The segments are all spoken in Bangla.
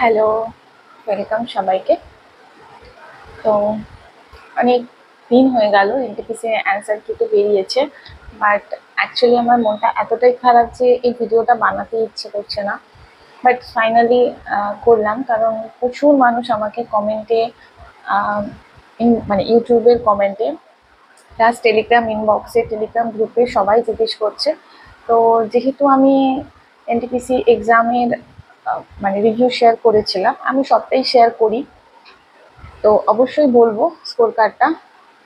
হ্যালো, ওয়েলকাম সবাইকে। তো অনেক দিন হয়ে গেল এনটিপিসি অ্যান্সার কি তো বেরিয়েছে, বাট অ্যাকচুয়ালি আমার মনটা এতটাই খারাপ যে এই ভিডিওটা বানাতে ইচ্ছে করছে না। বাট ফাইনালি করলাম, কারণ প্রচুর মানুষ আমাকে কমেন্টে, মানে ইউটিউবের কমেন্টে প্লাস টেলিগ্রাম ইনবক্সে, টেলিগ্রাম গ্রুপে সবাই জিজ্ঞেস করছে। তো যেহেতু আমি এনটিপিসি এক্সামের মানে রিভিউ শেয়ার করেছিলাম, আমি সবটাই শেয়ার করি, তো অবশ্যই বলবো স্কোর কার্ডটা।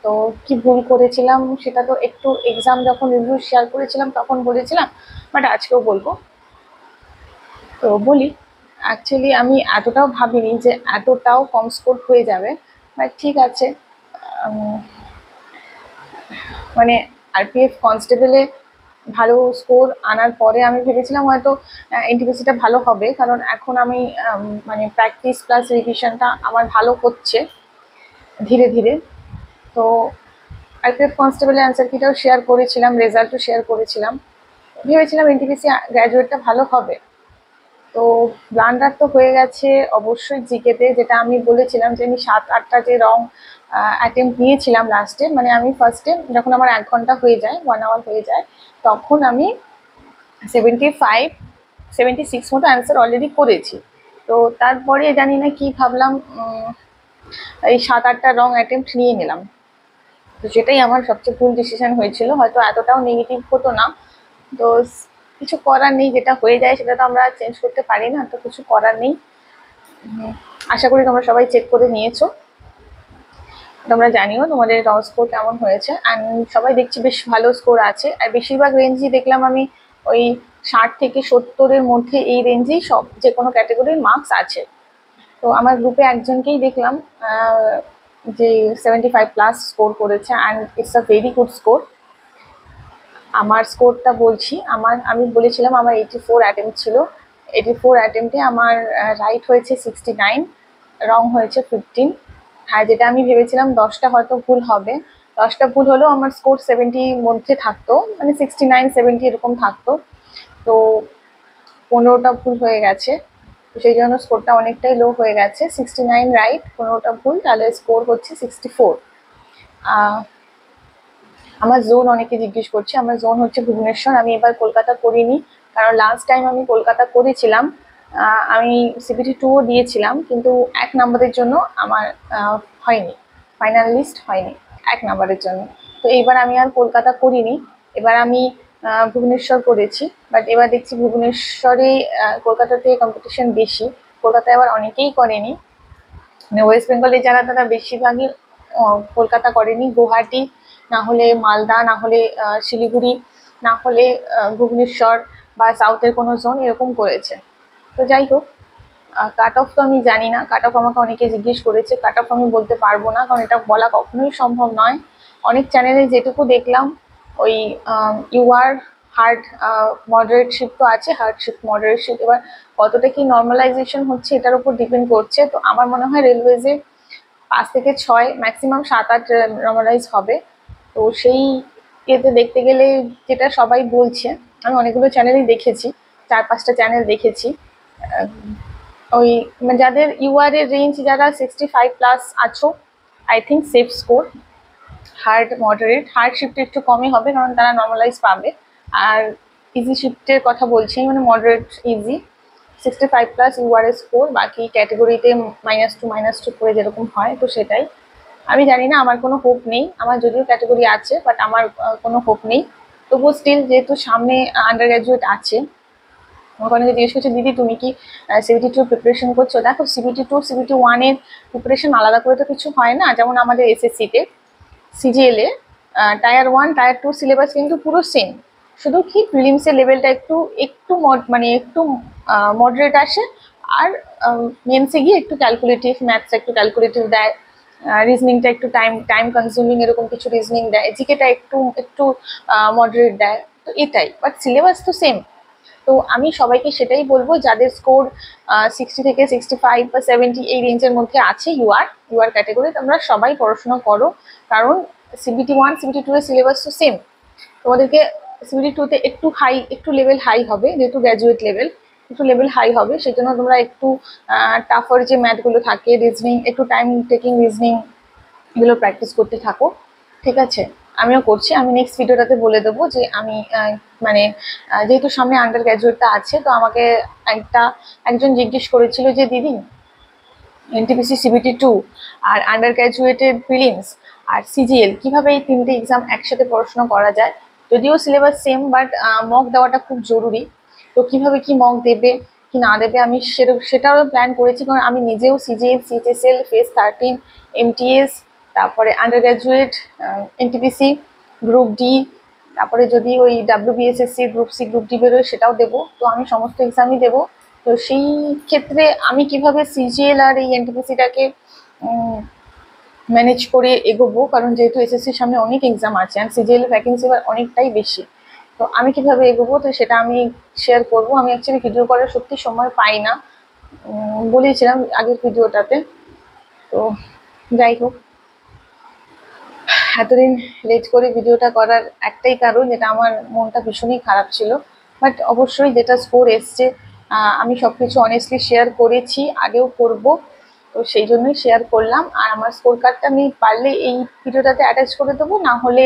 তো কি ভুল করেছিলাম সেটা তো একটু এক্সাম যখন রিভিউ শেয়ার করেছিলাম তখন বলেছিলাম, বাট আজকেও বলবো। তো বলি, অ্যাকচুয়ালি আমি এতটাও ভাবিনি যে এতটাও কম স্কোর হয়ে যাবে, বাট ঠিক আছে। উম, মানে আরপিএফ কনস্টেবলে ভালো স্কোর আনার পরে আমি ভেবেছিলাম হয়তো এনটিপিসিটা ভালো হবে, কারণ এখন আমি মানে প্র্যাকটিস প্লাস রিভিশনটা আমার ভালো হচ্ছে ধীরে ধীরে। তো আরপিএফ কনস্টেবলের অ্যান্সার কিটাও শেয়ার করেছিলাম, রেজাল্টও শেয়ার করেছিলাম, ভেবেছিলাম এনটিপিসি গ্র্যাজুয়েটটা ভালো হবে। তো ব্লান্ডার তো হয়ে গেছে অবশ্যই জিকেতে, যেটা আমি বলেছিলাম যে আমি 7-8টা যে রং অ্যাটেম্প নিয়েছিলাম লাস্টে, মানে আমি ফার্স্টে যখন আমার 1 ঘন্টা হয়ে যায়, 1 আওয়ার হয়ে যায়, তখন আমি 76 মতো অ্যান্সার অলরেডি করেছি। তো তারপরে জানি না কি ভাবলাম, এই 7-8টা রং অ্যাটেম্প নিয়ে নিলাম। তো সেটাই আমার সবচেয়ে ভুল ডিসিশন হয়েছিল, হয়তো এতটাও নেগেটিভ হতো না। তো কিছু করার নেই, যেটা হয়ে যায় সেটা তো আমরা চেঞ্জ করতে পারি না, তো কিছু করার নেই। আশা করি তোমরা সবাই চেক করে নিয়েছো, তোমরা জানিও তোমাদের র স্কোর কেমন হয়েছে। অ্যান্ড সবাই দেখছি বেশ ভালো স্কোর আছে, আর বেশিরভাগ রেঞ্জই দেখলাম আমি ওই 60 থেকে 70-এর মধ্যে, এই রেঞ্জেই সব যে কোনো ক্যাটাগরির মার্কস আছে। তো আমার গ্রুপে একজনকেই দেখলাম যে 75+ স্কোর করেছে, and it's a very good score. আমার স্কোরটা বলছি, আমি বলেছিলাম আমার 84 অ্যাটেম্প ছিল। 84 অ্যাটেম্পে আমার রাইট হয়েছে 69, রং হয়েছে 15। হ্যাঁ, যেটা আমি ভেবেছিলাম 10টা হয়তো ভুল হবে, 10টা ভুল হলেও আমার স্কোর 70-র মধ্যে থাকতো, মানে 69-70 এরকম থাকতো। তো 15টা ভুল হয়ে গেছে, তো সেই জন্য স্কোরটা অনেকটাই লো হয়ে গেছে। 69 রাইট, 15টা ভুল, তাহলে স্কোর হচ্ছে 64। আমার জোন অনেকে জিজ্ঞেস করছে, আমার জোন হচ্ছে ভুবনেশ্বর। আমি এবার কলকাতা করিনি, কারণ লাস্ট টাইম আমি কলকাতা করেছিলাম, আমি CPT-2ও দিয়েছিলাম, কিন্তু 1 নম্বরের জন্য আমার হয়নি, ফাইনাল লিস্ট হয়নি 1 নম্বরের জন্য। তো এইবার আমি আর কলকাতা করিনি, এবার আমি ভুবনেশ্বর করেছি। বাট এবার দেখছি ভুবনেশ্বরে কলকাতাতে কম্পিটিশন বেশি, কলকাতায় আবার অনেকেই করেনি, মানে ওয়েস্ট বেঙ্গলে যারা তারা বেশিরভাগই কলকাতা করেনি, গুয়াহাটি না হলে মালদা, না হলে শিলিগুড়ি, না হলে ভুবনেশ্বর বা সাউথের কোনো জোন এরকম করেছে। তো যাই হোক, কাট অফ তো আমি জানি না, কাট অফ আমাকে অনেকে জিজ্ঞেস করেছে, কাট অফ আমি বলতে পারবো না, কারণ এটা বলা কখনোই সম্ভব নয়। অনেক চ্যানেলে যেটুকু দেখলাম ওই ইউআর হার্ড মডারেট শিফট তো আছে, হার্ড শিফট মডারেট শিফট, এবার কতটা কি নর্মালাইজেশন হচ্ছে এটার উপর ডিপেন্ড করছে। তো আমার মনে হয় রেলওয়েজে 5 থেকে 6, ম্যাক্সিমাম 7-8 নর্মালাইজ হবে। তো সেই ইয়েতে দেখতে গেলে যেটা সবাই বলছে, আমি অনেকগুলো চ্যানেলই দেখেছি, 4-5টা চ্যানেল দেখেছি, ওই মানে যাদের ইউআর এর রেঞ্জ যারা 65+ আছো, I think safe score. Hard moderate, hard শিফটে একটু কমই হবে, কারণ তারা নর্মালাইজ পাবে। আর ইজি শিফটের কথা বলছি, মানে মডারেট ইজি 65+ ইউআর স্কোর, বাকি ক্যাটেগরিতে -2 করে যেরকম হয়, তো সেটাই। আমি জানি না, আমার কোনো হোপ নেই, আমার যদিও ক্যাটেগরি আছে, বাট আমার কোনো হোপ নেই। তবুও স্টিল যেহেতু সামনে আন্ডার গ্র্যাজুয়েট আছে, আমাকে অনেকে জিজ্ঞেস করছে দিদি তুমি কি CBT-2 প্রিপারেশন করছো। দেখো, CBT-2 CBT-1-এর প্রিপারেশন আলাদা করে তো কিছু হয় না, যেমন আমাদের SSC-তে CGL এ টায়ার 1 টায়ার 2 সিলেবাস কিন্তু পুরো সেম, শুধু কি প্রিলিমসের লেভেলটা একটু একটু মানে একটু মডারেট আসে, আর মেন্সে গিয়ে একটু ক্যালকুলেটিভ, ম্যাথসটা একটু ক্যালকুলেটিভ দেয়, রিজনিংটা একটু টাইম টাইম কনজিউমিং এরকম কিছু রিজনিং দেয়, জিকেটা একটু একটু মডারেট দেয়, তো এটাই, বাট সিলেবাস তো সেম। তো আমি সবাইকে সেটাই বলবো, যাদের স্কোর 60 থেকে 65 বা 70 এই রেঞ্জের মধ্যে আছে, ইউআর ক্যাটেগরি, তোমরা সবাই পড়াশোনা করো, কারণ CBT-1 CBT-2 এর সিলেবাস তো সেম। তোমাদেরকে CBT-2-তে একটু লেভেল হাই হবে, যেহেতু গ্র্যাজুয়েট লেভেল, একটু লেভেল হাই হবে, সেই জন্য তোমরা একটু টাফার যে ম্যাথগুলো থাকে, রিজনিং, একটু টাইম টেকিং রিজনিং এগুলো প্র্যাকটিস করতে থাকো, ঠিক আছে? আমিও করছি। আমি নেক্সট ভিডিওটাতে বলে দেবো যে আমি মানে যেহেতু সামনে আন্ডার গ্র্যাজুয়েটটা আছে, তো আমাকে একজন জিজ্ঞেস করেছিল যে দিদি এনটিপিসি সিবিটি 2 আর আন্ডার গ্র্যাজুয়েটেড প্রিলিমস আর সিজিএল কিভাবে এই তিনটে এক্সাম একসাথে পড়াশোনা করা যায়, যদিও সিলেবাস সেম, বাট মক দেওয়াটা খুব জরুরি। তো কিভাবে কি মক দেবে কি না দেবে আমি সেটাও প্ল্যান করেছি, কারণ আমি নিজেও সিজিএল, সিএইচএসএল, ফেজ 13, এমটিএস, তারপরে under graduate, NTPC, group D, তারপরে যদি ওই WBSSC group C, group D বেরোয় সেটাও দেবো। তো আমি সমস্ত এক্সামই দেবো। তো সেই ক্ষেত্রে আমি কিভাবে সিজিএল আর এই এনটিপিসিটাকে ম্যানেজ করে এগোবো, কারণ যেহেতু এসএসসির সামনে অনেক এক্সাম আছে আর সিজিএল ভ্যাকেন্সি অনেকটাই বেশি, তো আমি কিভাবে এগোবো তো সেটা আমি শেয়ার করব। আমি অ্যাকচুয়ালি ভিডিও করার সত্যি সময় পাই না, বলেছিলাম আগের ভিডিওটাতে। তো যাই হোক, এতদিন লেট করে ভিডিওটা করার একটাই কারণ, যেটা আমার মনটা ভীষণই খারাপ ছিল, বাট অবশ্যই যেটা স্কোর এসছে আমি সব কিছু অনেস্টলি শেয়ার করেছি, আগেও করব, তো সেই জন্যই শেয়ার করলাম। আর আমার স্কোর কার্ডটা আমি পারলে এই ভিডিওটাতে অ্যাটাচ করে দেবো, না হলে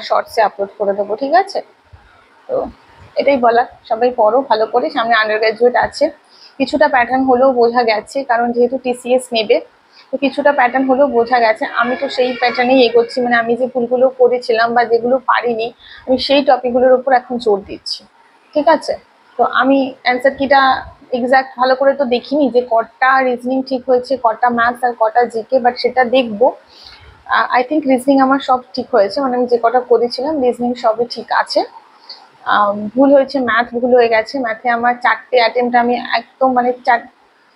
শর্টসে আপলোড করে দেবো, ঠিক আছে? তো এটাই বলার, সবাই পড়ো ভালো করে, সামনে আন্ডার গ্র্যাজুয়েট আছে। কিছুটা প্যাটার্ন হলেও বোঝা গেছে, কারণ যেহেতু টিসিএস নেবে, তো কিছুটা প্যাটার্ন হলেও বোঝা গেছে। আমি তো সেই প্যাটার্নেই এগোচ্ছি, মানে আমি যে ভুলগুলো করেছিলাম বা যেগুলো পারিনি, আমি সেই টপিকগুলোর উপর এখন জোর দিচ্ছি, ঠিক আছে? তো আমি অ্যান্সার কিটা এক্সাক্ট ভালো করে তো দেখিনি যে কটা রিজনিং ঠিক হয়েছে, কটা ম্যাথস আর কটা জিকে, বাট সেটা দেখবো। আই থিঙ্ক রিজনিং আমার সব ঠিক হয়েছে, মানে আমি যে কটা করেছিলাম রিজনিং সবই ঠিক আছে। ভুল হয়েছে, ম্যাথ ভুল হয়ে গেছে। ম্যাথে আমার 4টে অ্যাটেম্পট আমি একদম মানে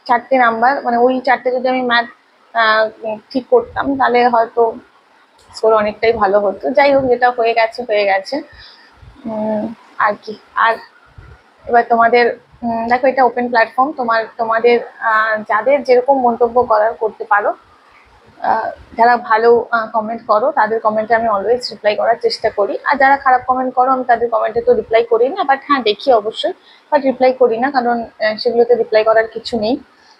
4টে নাম্বার, মানে ওই 4টে যদি আমি ম্যাথ ঠিক করতাম তাহলে হয়তো স্কোর অনেকটাই ভালো হতো। যাই হোক, যেটা হয়ে গেছে হয়ে গেছে, আর কি। আর এবার তোমাদের দেখো, এটা ওপেন প্ল্যাটফর্ম, তোমাদের যাদের যেরকম মন্তব্য করার করতে পারো। যারা ভালো কমেন্ট করো তাদের কমেন্টে আমি অলওয়েজ রিপ্লাই করার চেষ্টা করি, আর যারা খারাপ কমেন্ট করো আমি তাদের কমেন্টে তো রিপ্লাই করি না, বাট হ্যাঁ দেখি অবশ্যই, বাট রিপ্লাই করি না, কারণ সেগুলোতে রিপ্লাই করার কিছু নেই।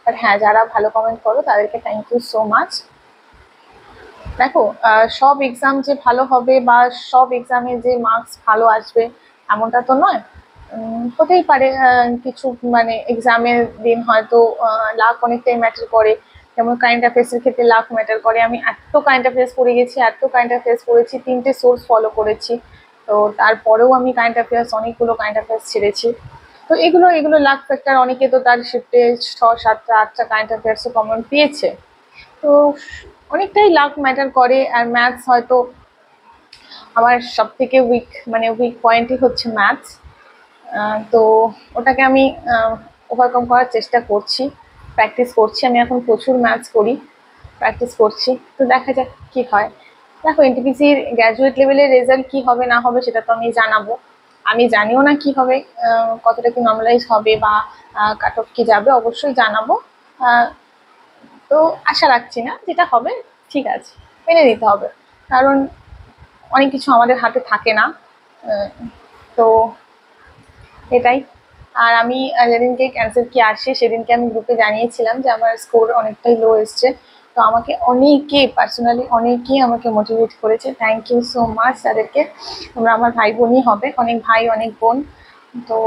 বাট হ্যাঁ, যারা ভালো কমেন্ট করো তাদেরকে থ্যাংক ইউ সো মাচ। দেখো, সব এক্সাম যে ভালো হবে বা সব এক্সামে যে মার্কস ভালো আসবে এমনটা তো নয়। হতেই পারে কিছু মানে এক্সামের দিন হয়তো লাক অনেকটাই ম্যাটার করে, যেমন কারেন্ট অ্যাফেয়ার্সের ক্ষেত্রে লাক ম্যাটার করে। আমি এত কারেন্ট অ্যাফেয়ার্স পড়ে গেছি, এত কারেন্ট অ্যাফেয়ার্স পড়েছি, 3টে সোর্স ফলো করেছি, তো তারপরেও আমি কারেন্ট অ্যাফেয়ার্স অনেকগুলো কারেন্ট অ্যাফেয়ার্স ছেড়েছি। তো এগুলো লাক ফ্যাক্টর। অনেকে তো তার শিফটে 6, 7টা, 8টা কারেন্ট অ্যাফেয়ার্সও কমন পেয়েছে, তো অনেকটাই লাক ম্যাটার করে। আর ম্যাথস হয়তো আমার সব থেকে উইক পয়েন্টই হচ্ছে ম্যাথস, তো ওটাকে আমি ওভারকাম করার চেষ্টা করছি, প্র্যাকটিস করছি। আমি এখন প্রচুর ম্যাথস করি, প্র্যাকটিস করছি, তো দেখা যাক কি হয়। দেখো, এনটিপিসির গ্র্যাজুয়েট লেভেলের রেজাল্ট কি হবে না হবে সেটা তো আমি জানাবো। আমি জানিও না কি হবে, কতটা কি নর্মালাইজ হবে বা কাট অফ কি যাবে, অবশ্যই জানাবো। তো আশা রাখছি না, যেটা হবে ঠিক আছে, মেনে নিতে হবে, কারণ অনেক কিছু আমাদের হাতে থাকে না। তো এটাই। আর আমি যেদিনকে ক্যান্সেল কি আসে সেদিনকে আমি গ্রুপে জানিয়েছিলাম যে আমার স্কোর অনেকটাই লো এসছে, তো আমাকে পার্সোনালি অনেকেই আমাকে মোটিভেট করেছে। থ্যাংক ইউ সো মাচ তাদেরকে। তোমরা আমার ভাই বোনই হবে, অনেক ভাই অনেক বোন, তো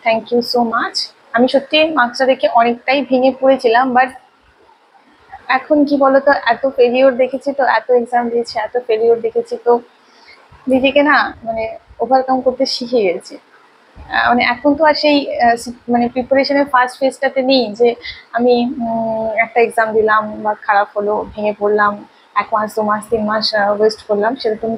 থ্যাংক ইউ সো মাচ। আমি সত্যি মার্কসটা দেখে অনেকটাই ভেঙে পড়েছিলাম, বাট এখন কি বলতো, এত ফেলিওর দেখেছি, তো এত এক্সাম দিয়েছি, এত ফেলিওর দেখেছি, তো নিজেকে না মানে ওভারকাম করতে শিখে গেছি। মানে এখন তো আর সেই মানে প্রিপারেশনের ফার্স্ট ফেজটাতে নেই যে আমি একটা এক্সাম দিলাম বা খারাপ হলো, ভেঙে পড়লাম, 1 মাস 2 মাস 3 মাস ওয়েস্ট করলাম,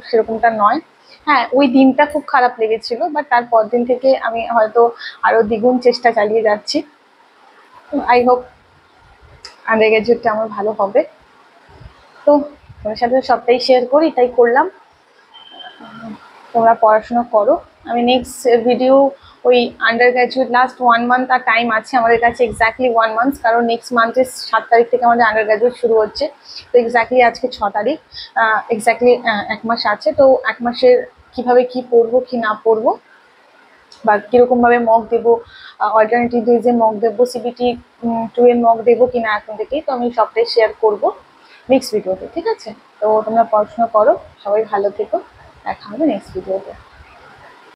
সেরকমটা নয়। হ্যাঁ, ওই দিনটা খুব খারাপ লেগেছিল, বাট তারপর দিন থেকে আমি হয়তো আরো দ্বিগুণ চেষ্টা চালিয়ে যাচ্ছি। আই হোপ আন্ডার গ্র্যাজুয়েটটা আমার ভালো হবে। তো তোমার সাথে সবটাই শেয়ার করি, তাই করলাম। তোমরা পড়াশোনা করো। আমি নেক্সট ভিডিও ওই আন্ডার গ্র্যাজুয়েট লাস্ট 1 মান্থ আর টাইম আছে আমাদের কাছে, এক্স্যাক্টলি 1 মান্থ, কারণ নেক্সট মান্থের 7 তারিখ থেকে আমাদের আন্ডার গ্র্যাজুয়েট শুরু হচ্ছে। তো এক্স্যাক্টলি আজকে 6 তারিখ, এক্স্যাক্টলি 1 মাস আছে। তো 1 মাসের কিভাবে কি পড়বো কি না পড়বো বা কীরকমভাবে মক দেবো, অল্টারনেটিভ ডেজে মক দেবো, সিবিটি 2 এর মক দেবো কিনা এখন থেকেই, তো আমি সবটাই শেয়ার করবো নেক্সট ভিডিওতে। ঠিক আছে, তো তোমরা পড়াশোনা করো, সবাই ভালো থেকো, দেখা হবে নেক্সট ভিডিওতে।